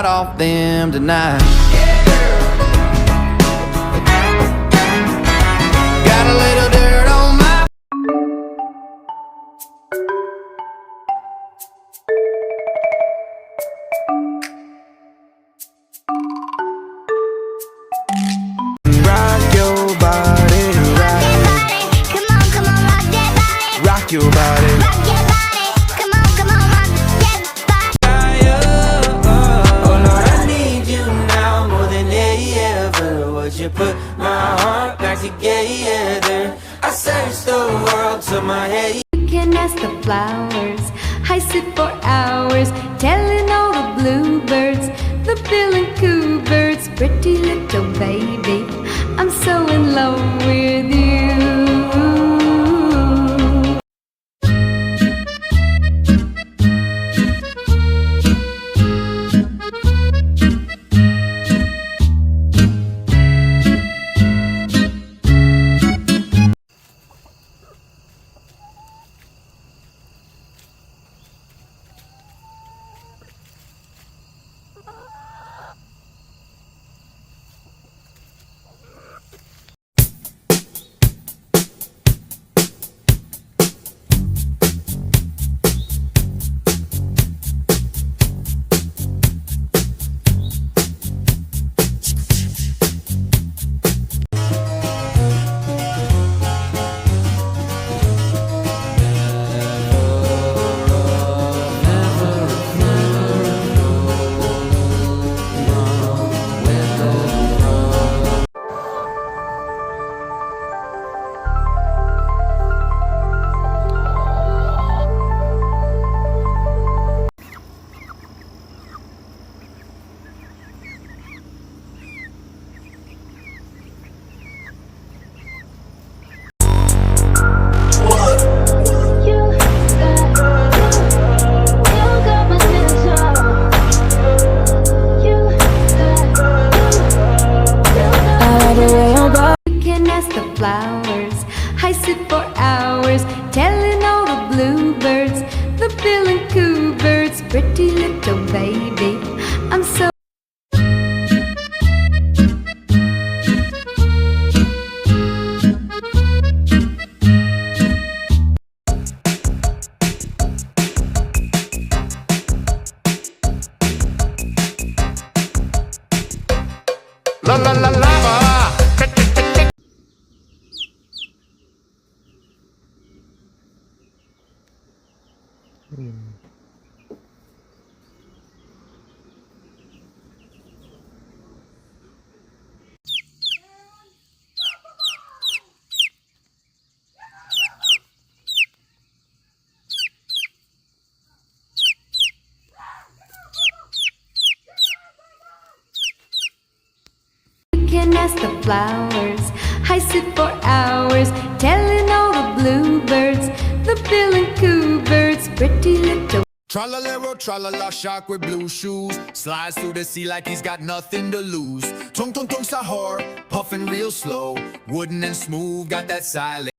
right off them tonight. Got a little dirt on my rock your body, rock your body. You put my heart back together. I searched the world to my head. You can ask the flowers. I sit for hours telling all the bluebirds, the bill and coo birds, pretty little baby, I'm so in love with you. Flowers. I sit for hours telling all the bluebirds, the bill and coo birds, pretty little baby, I'm so. La la la lava. You can ask the flowers. I sit for hours telling all the bluebirds, the bill and coo birds, pretty little. Tra-la-lero, tra-la-la, shark with blue shoes slides through the sea like he's got nothing to lose. Tung tung tung sahur, puffing real slow, wooden and smooth, got that silent